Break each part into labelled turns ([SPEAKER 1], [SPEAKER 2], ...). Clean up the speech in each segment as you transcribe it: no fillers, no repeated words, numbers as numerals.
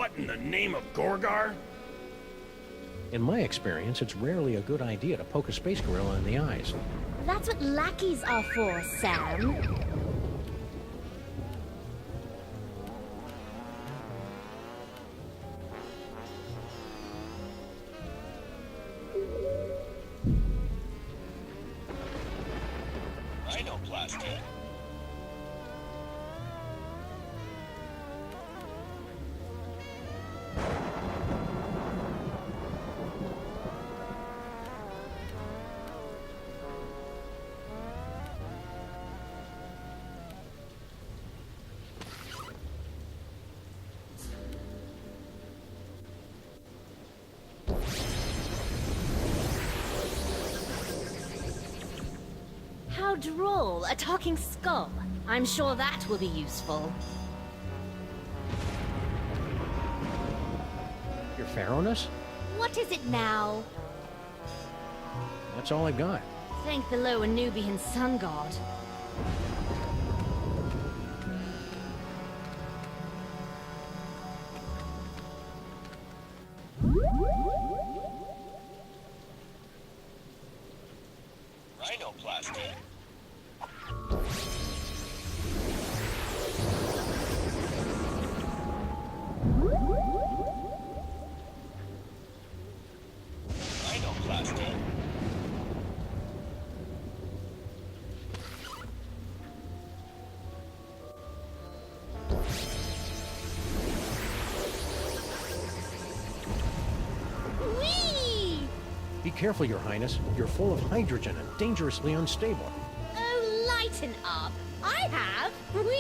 [SPEAKER 1] What in the name of Gorgar?
[SPEAKER 2] In my experience, it's rarely a good idea to poke a space gorilla in the eyes.
[SPEAKER 3] That's what lackeys are for, Sam.
[SPEAKER 1] Rhinoplasty.
[SPEAKER 3] How droll, a talking skull. I'm sure that will be useful.
[SPEAKER 2] Your Pharaohness?
[SPEAKER 3] What is it now?
[SPEAKER 2] That's all I've got.
[SPEAKER 3] Thank the low Anubian sun god.
[SPEAKER 1] Rhinoplasty. Rhinoplasty.
[SPEAKER 3] Whee!
[SPEAKER 2] Be careful, Your Highness. You're full of hydrogen and dangerously unstable.
[SPEAKER 3] Oh, lighten up. I have. Whee!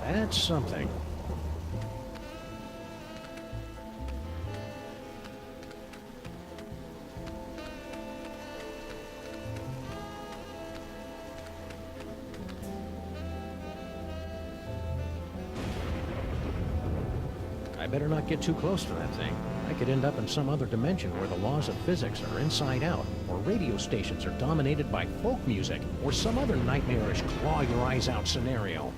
[SPEAKER 2] That's something. I better not get too close to that thing. I could end up in some other dimension where the laws of physics are inside out, or radio stations are dominated by folk music, or some other nightmarish claw-your-eyes-out scenario.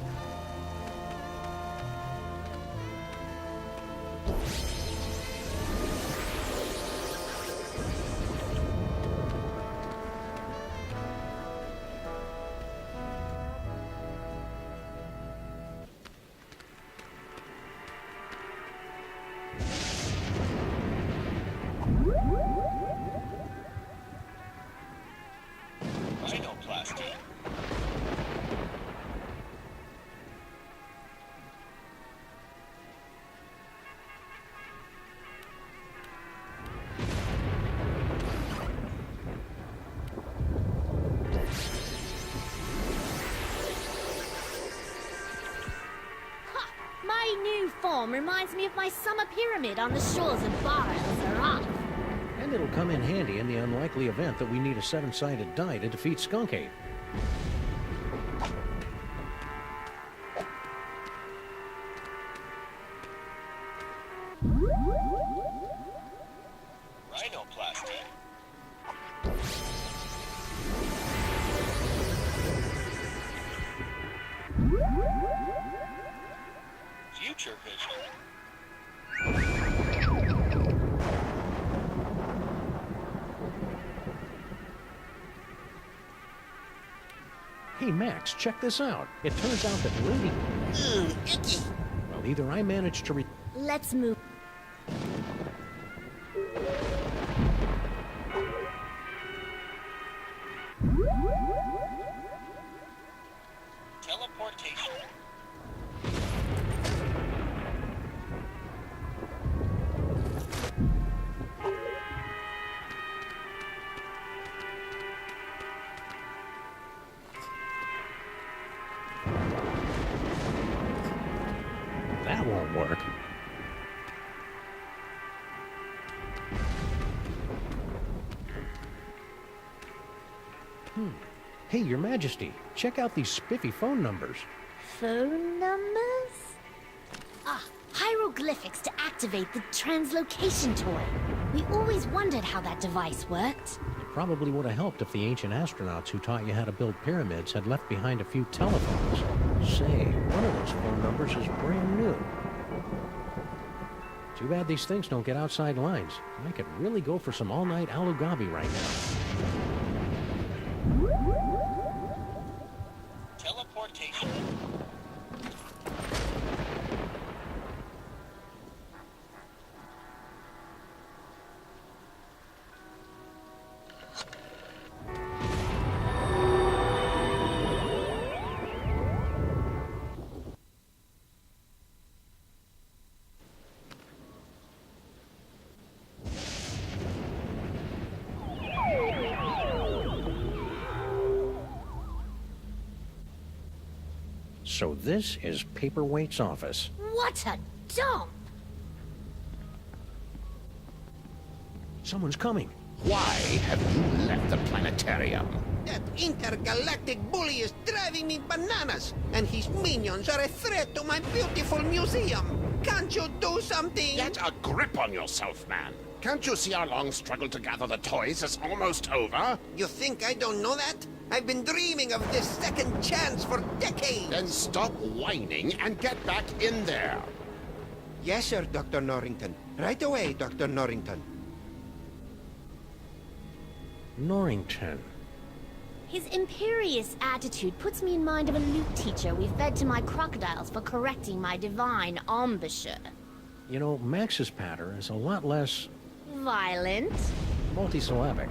[SPEAKER 1] Rhinoplasty.
[SPEAKER 3] Ha! My new form reminds me of my summer pyramid on the shores of Bar el Zaraf.
[SPEAKER 2] And it'll come in handy in the unlikely event that we need a seven-sided die to defeat Skunkade.
[SPEAKER 1] Rhinoplasty. Future vision.
[SPEAKER 2] Hey, Max, check this out. It turns out that Lady...
[SPEAKER 3] Icky.
[SPEAKER 2] Well, either I managed to
[SPEAKER 3] Let's move.
[SPEAKER 1] Teleportation.
[SPEAKER 2] That won't work. Hey, Your Majesty, check out these spiffy phone numbers.
[SPEAKER 3] Phone numbers? Ah, hieroglyphics to activate the translocation toy. We always wondered how that device worked.
[SPEAKER 2] It probably would have helped if the ancient astronauts who taught you how to build pyramids had left behind a few telephones. Say, one of those phone numbers is brand new. Too bad these things don't get outside lines. I could really go for some all-night alugabi right now.
[SPEAKER 1] Teleportation.
[SPEAKER 2] So this is Paperweight's office.
[SPEAKER 3] What a dump!
[SPEAKER 2] Someone's coming.
[SPEAKER 4] Why have you left the planetarium?
[SPEAKER 5] That intergalactic bully is driving me bananas, and his minions are a threat to my beautiful museum. Can't you do something?
[SPEAKER 4] Get a grip on yourself, man. Can't you see our long struggle to gather the toys is almost over?
[SPEAKER 5] You think I don't know that? I've been dreaming of this second chance for decades.
[SPEAKER 4] Then stop whining and get back in there.
[SPEAKER 5] Yes, sir, Dr. Norrington. Right away, Dr. Norrington.
[SPEAKER 2] Norrington.
[SPEAKER 3] His imperious attitude puts me in mind of a Luke teacher we fed to my crocodiles for correcting my divine embouchure.
[SPEAKER 2] You know, Max's patter is a lot less
[SPEAKER 3] Violent?
[SPEAKER 2] multisyllabic.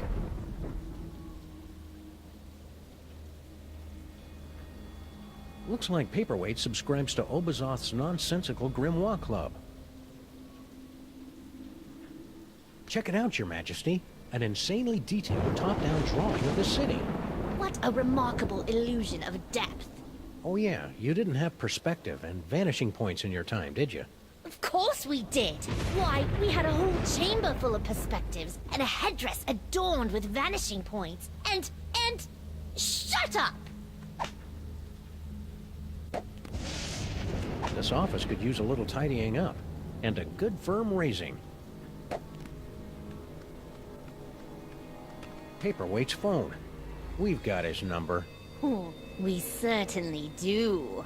[SPEAKER 2] Looks like Paperweight subscribes to Obazoth's nonsensical Grimoire Club. Check it out, Your Majesty. An insanely detailed top-down drawing of the city.
[SPEAKER 3] What a remarkable illusion of depth.
[SPEAKER 2] Oh yeah, you didn't have perspective and vanishing points in your time, did you?
[SPEAKER 3] Of course we did. Why, we had a whole chamber full of perspectives and a headdress adorned with vanishing points. And... Shut up!
[SPEAKER 2] This office could use a little tidying up. And a good firm raising. Paperweight's phone. We've got his number.
[SPEAKER 3] Oh, we certainly do.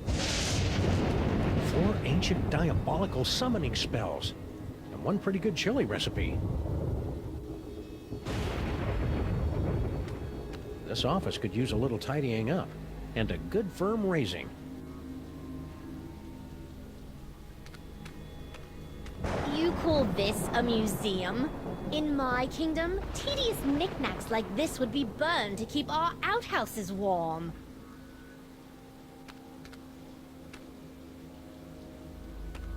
[SPEAKER 2] 4 ancient diabolical summoning spells. And 1 pretty good chili recipe. This office could use a little tidying up. And a good firm raising.
[SPEAKER 3] You call this a museum? In my kingdom, tedious knickknacks like this would be burned to keep our outhouses warm.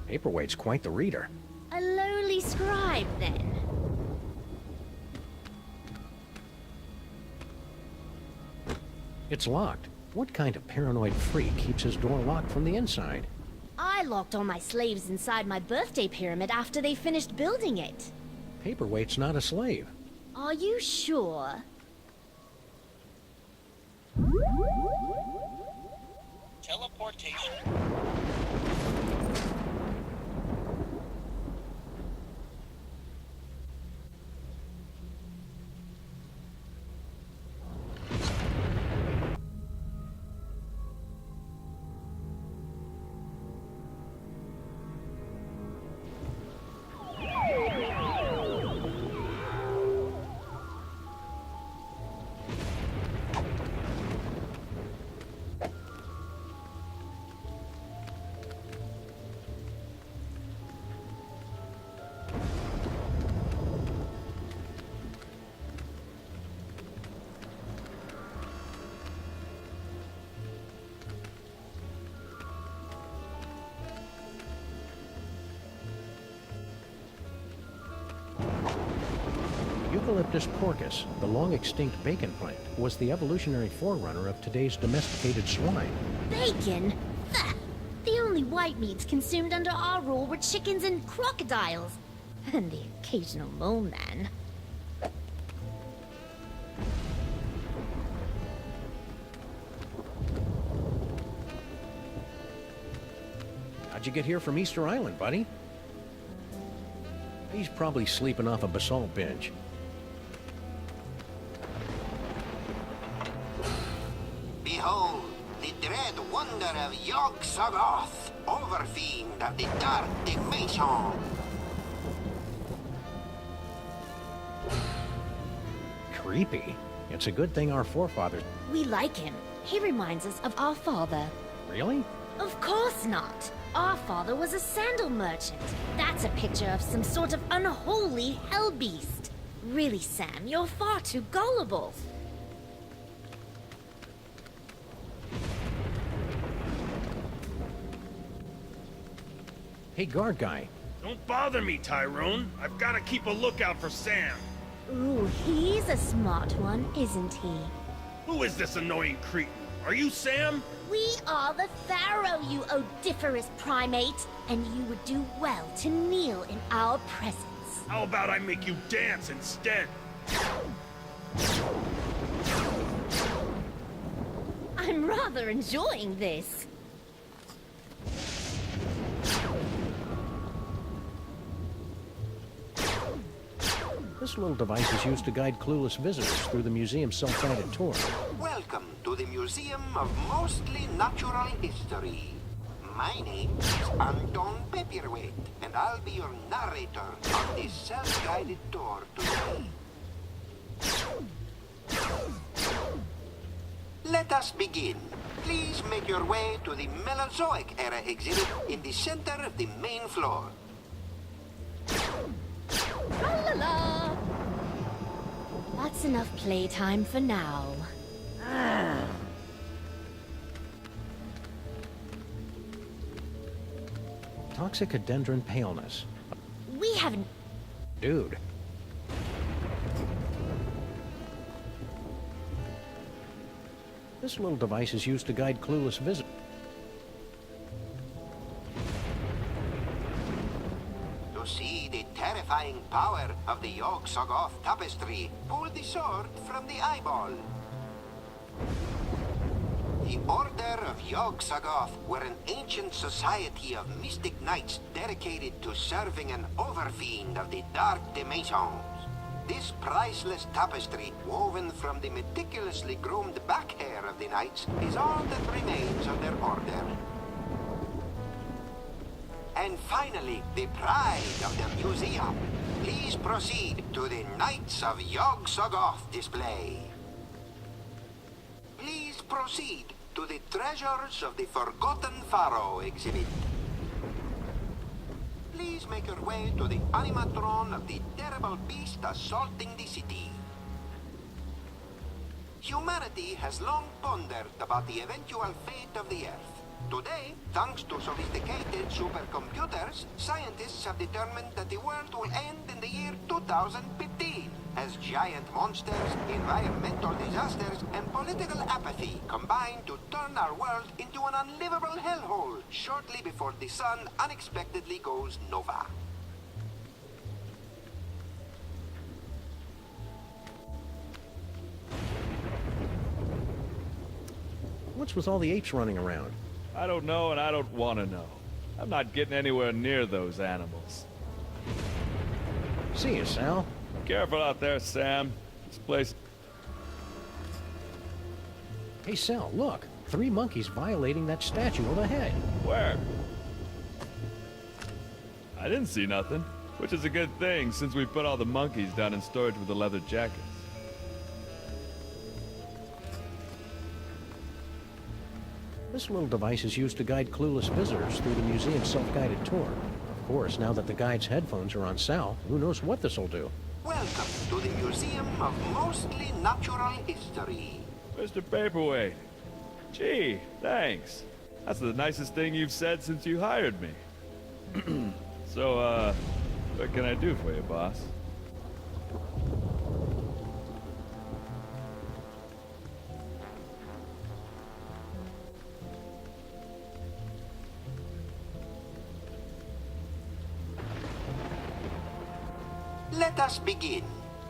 [SPEAKER 2] Paperweight's quite the reader.
[SPEAKER 3] A lowly scribe, then.
[SPEAKER 2] It's locked. What kind of paranoid freak keeps his door locked from the inside?
[SPEAKER 3] I locked all my slaves inside my birthday pyramid after they finished building it.
[SPEAKER 2] Paperweight's not a slave.
[SPEAKER 3] Are you sure?
[SPEAKER 1] Teleportation.
[SPEAKER 2] Eucalyptus porcus, the long-extinct bacon plant, was the evolutionary forerunner of today's domesticated swine.
[SPEAKER 3] Bacon? Ugh. The only white meats consumed under our rule were chickens and crocodiles. And the occasional mole man.
[SPEAKER 2] How'd you get here from Easter Island, buddy? He's probably sleeping off a basalt bench.
[SPEAKER 5] Behold, the dread wonder of Yog-Sothoth, overfiend of the dark dimension.
[SPEAKER 2] Creepy. It's a good thing our forefathers...
[SPEAKER 3] We like him. He reminds us of our father.
[SPEAKER 2] Really?
[SPEAKER 3] Of course not. Our father was a sandal merchant. That's a picture of some sort of unholy hell beast. Really, Sam, you're far too gullible.
[SPEAKER 2] Hey, guard guy.
[SPEAKER 6] Don't bother me, Tyrone. I've got to keep a lookout for Sam.
[SPEAKER 3] Ooh, he's a smart one, isn't he?
[SPEAKER 6] Who is this annoying cretin? Are you Sam?
[SPEAKER 3] We are the Pharaoh, you odiferous primate, and you would do well to kneel in our presence.
[SPEAKER 6] How about I make you dance instead?
[SPEAKER 3] I'm rather enjoying this.
[SPEAKER 2] This little device is used to guide clueless visitors through the museum's self-guided tour.
[SPEAKER 5] Welcome to the Museum of Mostly Natural History. My name is Anton Paperweight, and I'll be your narrator on this self-guided tour today. Let us begin. Please make your way to the Mesozoic era exhibit in the center of the main floor.
[SPEAKER 3] La la la! That's enough playtime for now.
[SPEAKER 2] Toxicodendron paleness.
[SPEAKER 3] We haven't...
[SPEAKER 2] Dude. This little device is used to guide clueless visitors.
[SPEAKER 5] To see the terrifying power of the Yog-Sothoth tapestry, pull the sword from the eyeball. The Order of Yog-Sothoth were an ancient society of mystic knights dedicated to serving an overfiend of the dark dimensions. This priceless tapestry, woven from the meticulously groomed back hair of the knights, is all that remains of their order. And finally, the pride of the museum. Please proceed to the Knights of Yog-Sothoth display. Please proceed to the Treasures of the Forgotten Pharaoh exhibit. Please make your way to the animatron of the terrible beast assaulting the city. Humanity has long pondered about the eventual fate of the Earth. Today, thanks to sophisticated supercomputers, scientists have determined that the world will end in the year 2015, as giant monsters, environmental disasters, and political apathy combine to turn our world into an unlivable hellhole shortly before the sun unexpectedly goes nova.
[SPEAKER 2] What's with all the apes running around?
[SPEAKER 7] I don't know and I don't want to know. I'm not getting anywhere near those animals.
[SPEAKER 2] See you, Sal.
[SPEAKER 7] Careful out there, Sam. This place...
[SPEAKER 2] Hey, Sal, look. 3 monkeys violating that statue overhead.
[SPEAKER 7] Where? I didn't see nothing, which is a good thing since we put all the monkeys down in storage with the leather jackets.
[SPEAKER 2] This little device is used to guide clueless visitors through the museum's self-guided tour. Of course, now that the guide's headphones are on Sal, who knows what this'll do.
[SPEAKER 5] Welcome to the Museum of Mostly Natural History.
[SPEAKER 7] Mr. Paperweight. Gee, thanks. That's the nicest thing you've said since you hired me. So, what can I do for you, boss?
[SPEAKER 5] Let us begin.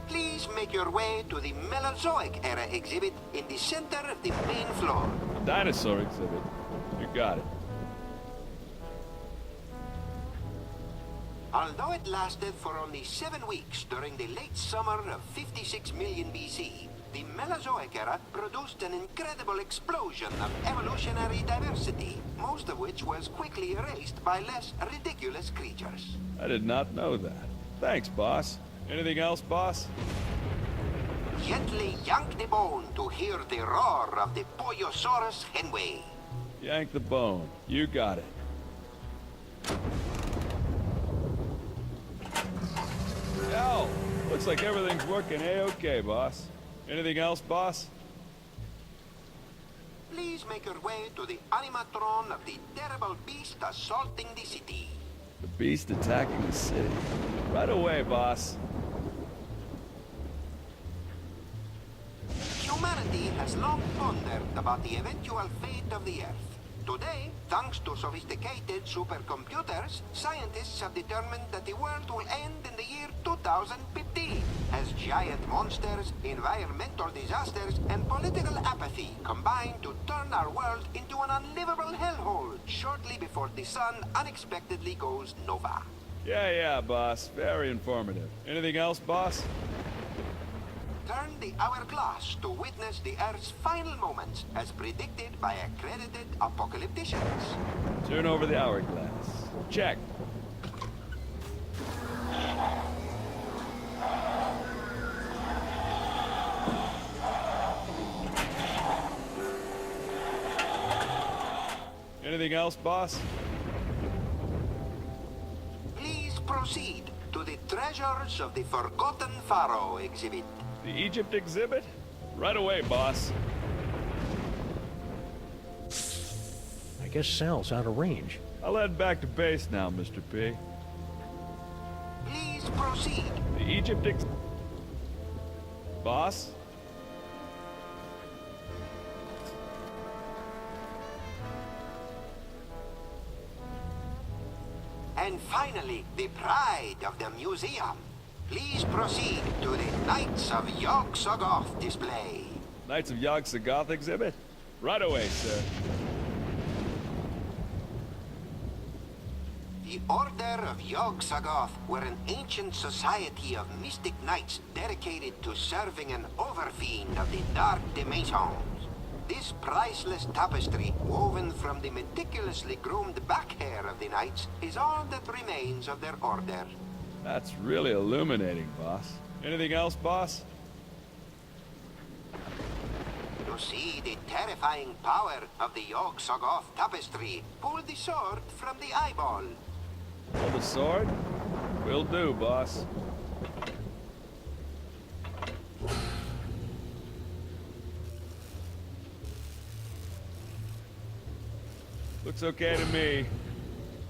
[SPEAKER 5] Please make your way to the Mesozoic era exhibit in the center of the main floor.
[SPEAKER 7] Dinosaur exhibit. You got it.
[SPEAKER 5] Although it lasted for only 7 weeks during the late summer of 56 million BC, the Mesozoic era produced an incredible explosion of evolutionary diversity, most of which was quickly erased by less ridiculous creatures.
[SPEAKER 7] I did not know that. Thanks, boss. Anything else, boss?
[SPEAKER 5] Gently yank the bone to hear the roar of the Pollosaurus henway.
[SPEAKER 7] Yank the bone. You got it. Yo, looks like everything's working A-okay, boss. Anything else, boss?
[SPEAKER 5] Please make your way to the animatron of the terrible beast assaulting the city.
[SPEAKER 7] The beast attacking the city. Right away, boss.
[SPEAKER 5] Humanity has long pondered about the eventual fate of the Earth. Today, thanks to sophisticated supercomputers, scientists have determined that the world will end in the year 2050, as giant monsters, environmental disasters, and political apathy combine to turn our world into an unlivable hellhole shortly before the sun unexpectedly goes nova.
[SPEAKER 7] Yeah, boss. Very informative. Anything else, boss?
[SPEAKER 5] Turn the hourglass to witness the Earth's final moments, as predicted by accredited apocalypticians.
[SPEAKER 7] Turn over the hourglass. Check. Anything else, boss?
[SPEAKER 5] Please proceed to the Treasures of the Forgotten Pharaoh exhibit.
[SPEAKER 7] The Egypt exhibit? Right away, boss.
[SPEAKER 2] I guess Sal's out of range.
[SPEAKER 7] I'll head back to base now, Mr. P.
[SPEAKER 5] Please proceed.
[SPEAKER 7] The Egypt Boss?
[SPEAKER 5] And finally, the pride of the museum. Please proceed to the Knights of Yog-Sothoth display.
[SPEAKER 7] Knights of Yog-Sothoth exhibit? Right away, sir.
[SPEAKER 5] The Order of Yog-Sothoth were an ancient society of mystic knights dedicated to serving an overfiend of the dark dimensions. This priceless tapestry, woven from the meticulously groomed back hair of the knights, is all that remains of their order.
[SPEAKER 7] That's really illuminating, boss. Anything else, boss?
[SPEAKER 5] To see the terrifying power of the Yog-Sothoth tapestry, pull the sword from the eyeball.
[SPEAKER 7] Pull the sword? Will do, boss. Looks okay to me.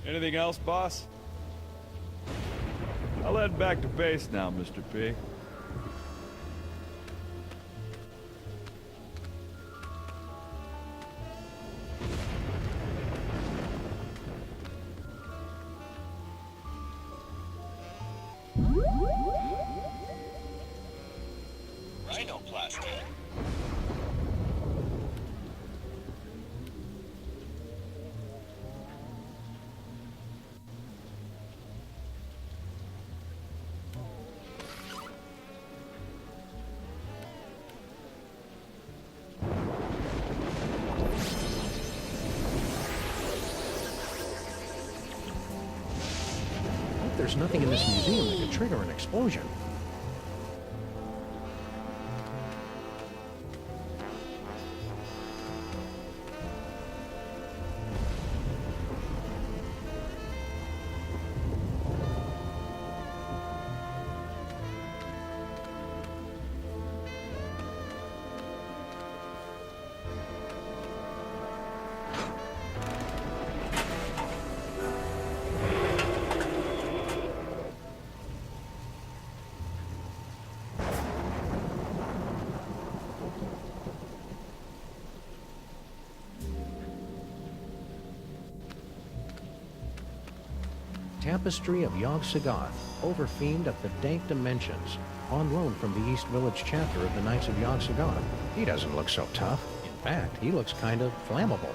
[SPEAKER 7] Anything else, boss? I'll head back to base now, Mr. P.
[SPEAKER 1] Rhinoplasty.
[SPEAKER 2] There's nothing in this museum that could trigger an explosion. Tapestry of Yog-Sothoth, Overfiend of the Dank Dimensions, on loan from the East Village chapter of the Knights of Yog-Sothoth. He doesn't look so tough. In fact, he looks kind of flammable.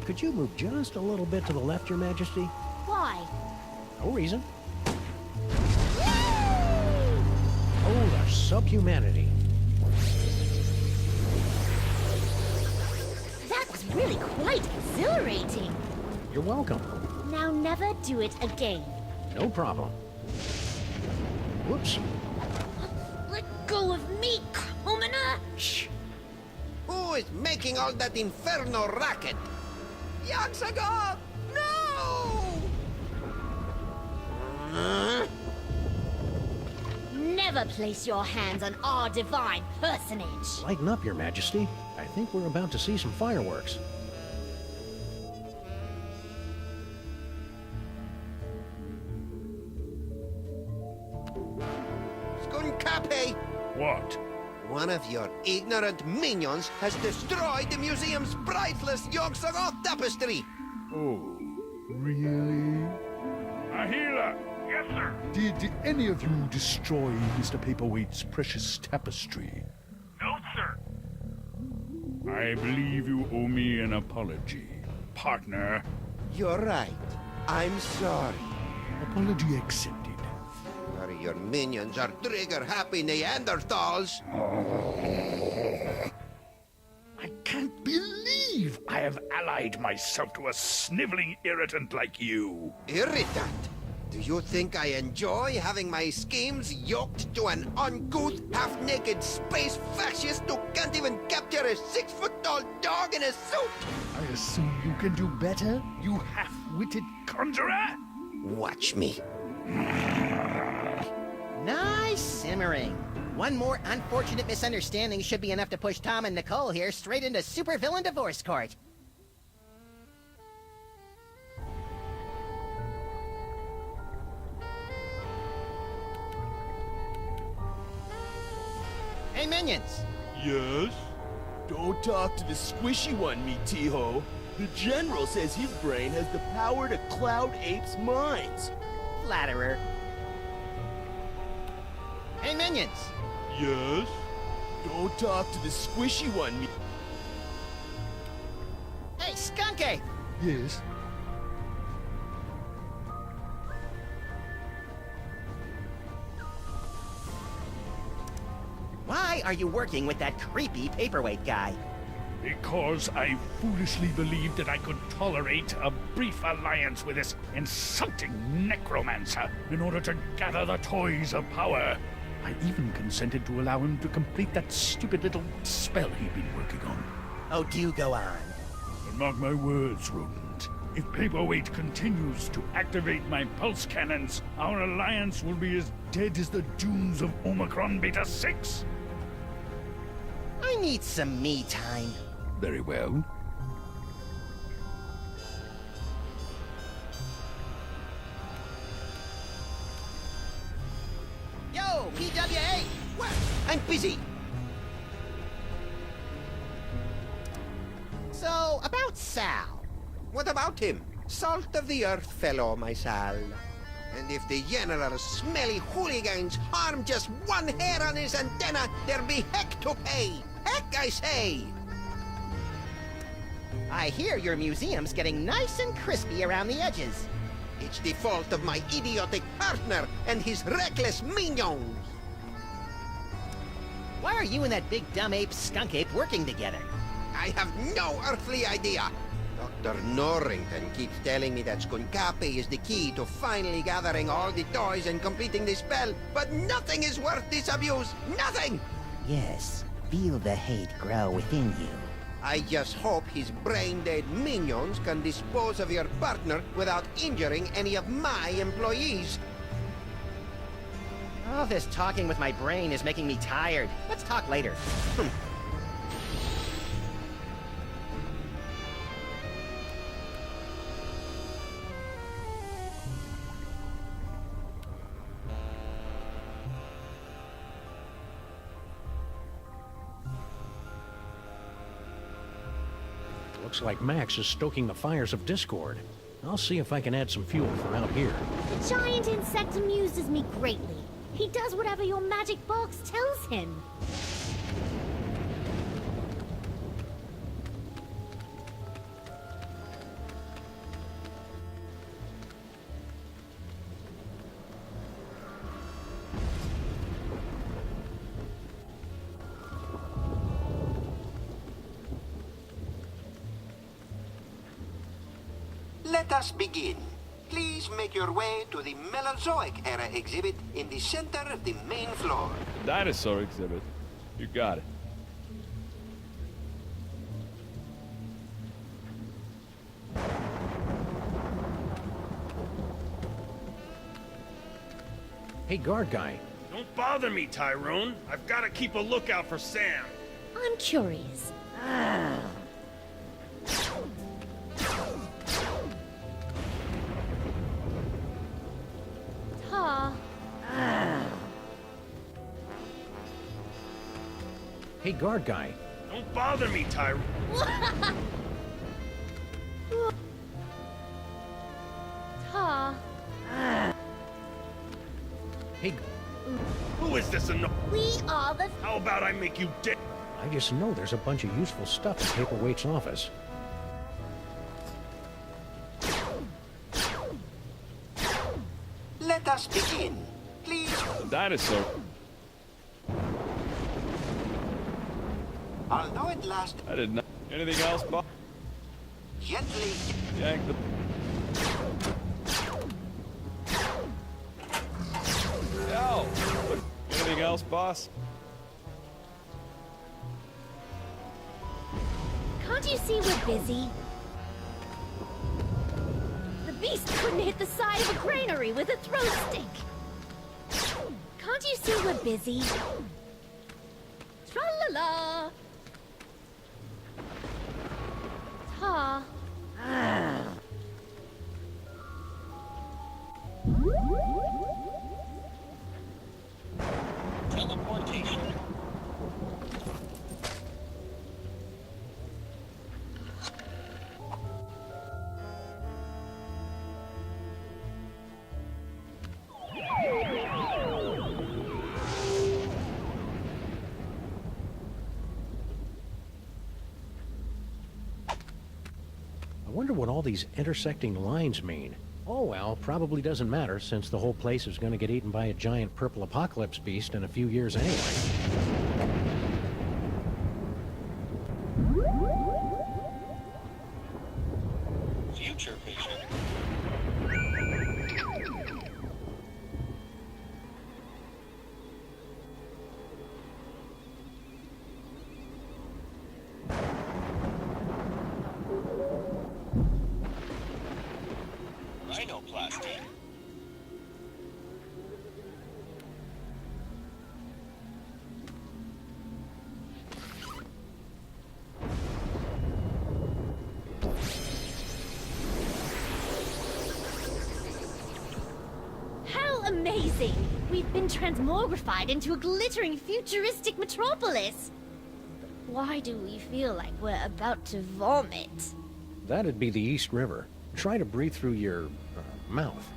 [SPEAKER 2] Could you move just a little bit to the left, Your Majesty?
[SPEAKER 3] Why?
[SPEAKER 2] No reason. Oh, the subhumanity.
[SPEAKER 3] That was really quite exhilarating.
[SPEAKER 2] You're welcome.
[SPEAKER 3] Now never do it again.
[SPEAKER 2] No problem. Whoops.
[SPEAKER 3] Let go of me, commoner!
[SPEAKER 2] Shh.
[SPEAKER 5] Who is making all that inferno racket? Yaxaga! No!
[SPEAKER 3] Never place your hands on our divine personage.
[SPEAKER 2] Lighten up, Your Majesty. I think we're about to see some fireworks.
[SPEAKER 5] Skunkape!
[SPEAKER 6] What?
[SPEAKER 5] One of your ignorant minions has destroyed the museum's priceless Yogg-Sothoth tapestry!
[SPEAKER 8] Oh, really?
[SPEAKER 6] Ahila! Yes, sir.
[SPEAKER 8] Did any of you destroy Mr. Paperweight's precious tapestry?
[SPEAKER 6] No, sir. I believe you owe me an apology, partner.
[SPEAKER 5] You're right. I'm sorry.
[SPEAKER 8] Apology accepted.
[SPEAKER 5] Sorry, your minions are trigger-happy Neanderthals.
[SPEAKER 6] I can't believe I have allied myself to a sniveling irritant like you.
[SPEAKER 5] Irritant? Do you think I enjoy having my schemes yoked to an uncouth, half-naked space fascist who can't even capture a 6-foot-tall dog in a suit?
[SPEAKER 8] I assume you can do better, you half-witted
[SPEAKER 6] Conjurer?
[SPEAKER 5] Watch me.
[SPEAKER 9] Nice simmering. One more unfortunate misunderstanding should be enough to push Tom and Nicole here straight into supervillain divorce court. Hey, minions!
[SPEAKER 10] Yes? Don't talk to the squishy one, me T-ho. The General says his brain has the power to cloud apes' minds.
[SPEAKER 9] Flatterer. Hey, minions!
[SPEAKER 10] Yes? Don't talk to the squishy one, me...
[SPEAKER 9] Hey, Skunky!
[SPEAKER 8] Yes?
[SPEAKER 9] Why are you working with that creepy paperweight guy?
[SPEAKER 6] Because I foolishly believed that I could tolerate a brief alliance with this insulting necromancer in order to gather the toys of power. I even consented to allow him to complete that stupid little spell he'd been working on.
[SPEAKER 9] Oh, do go on.
[SPEAKER 6] But mark my words, Rodent. If Paperweight continues to activate my pulse cannons, our alliance will be as dead as the dunes of Omicron Beta 6.
[SPEAKER 9] I need some me time.
[SPEAKER 6] Very well.
[SPEAKER 9] Yo, PWA!
[SPEAKER 5] What? I'm busy.
[SPEAKER 9] So, about Sal.
[SPEAKER 5] What about him? Salt of the earth fellow, my Sal. And if the General's smelly hooligans harm just one hair on his antenna, there'll be heck to pay. Heck, I say!
[SPEAKER 9] I hear your museum's getting nice and crispy around the edges.
[SPEAKER 5] It's the fault of my idiotic partner and his reckless minions.
[SPEAKER 9] Why are you and that big dumb ape skunk ape working together?
[SPEAKER 5] I have no earthly idea. Dr. Norrington keeps telling me that Skunkape is the key to finally gathering all the toys and completing the spell, but nothing is worth this abuse. Nothing!
[SPEAKER 9] Yes, feel the hate grow within you.
[SPEAKER 5] I just hope his brain-dead minions can dispose of your partner without injuring any of my employees.
[SPEAKER 9] All this talking with my brain is making me tired. Let's talk later.
[SPEAKER 2] Looks like Max is stoking the fires of discord. I'll see if I can add some fuel for out here.
[SPEAKER 3] The giant insect amuses me greatly. He does whatever your magic box tells him.
[SPEAKER 5] Let us begin. Please make your way to the Mesozoic era exhibit in the center of the main floor.
[SPEAKER 7] Dinosaur exhibit. You got it.
[SPEAKER 2] Hey, guard guy.
[SPEAKER 4] Don't bother me, Tyrone. I've got to keep a lookout for Sam.
[SPEAKER 3] I'm curious. Ta.
[SPEAKER 2] Hey, guard guy.
[SPEAKER 4] Don't bother me, Tyrone.
[SPEAKER 3] Ta.
[SPEAKER 2] Hey,
[SPEAKER 4] Who is this
[SPEAKER 3] We are the...
[SPEAKER 4] How about I make you dead?
[SPEAKER 2] I just know there's a bunch of useful stuff in Paperweight's office.
[SPEAKER 5] Let us begin. Please.
[SPEAKER 7] A dinosaur.
[SPEAKER 5] Although it lasts
[SPEAKER 7] I did not. Anything else, Bob?
[SPEAKER 5] gently,
[SPEAKER 7] Yank the. Yo! Look. Anything else, boss?
[SPEAKER 3] Can't you see we're busy? The beast couldn't hit the side of a granary with a throw stick. Can't you see we're busy? Tra-la-la! Ta.
[SPEAKER 1] Teleportation.
[SPEAKER 2] I wonder what all these intersecting lines mean. Oh well, probably doesn't matter since the whole place is going to get eaten by a giant purple apocalypse beast in a few years anyway.
[SPEAKER 1] Future vision. Rhinoplasty.
[SPEAKER 3] How amazing! We've been transmogrified into a glittering futuristic metropolis. But why do we feel like we're about to vomit?
[SPEAKER 2] That'd be the East River. Try to breathe through your mouth.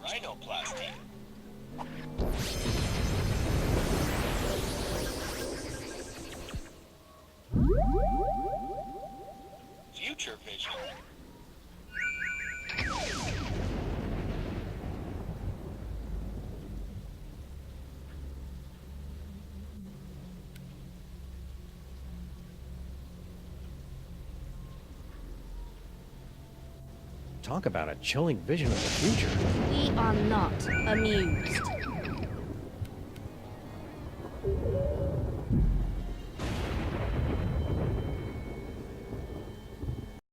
[SPEAKER 1] Rhinoplasty. Future vision.
[SPEAKER 2] Talk about a chilling vision of the future.
[SPEAKER 3] We are not amused.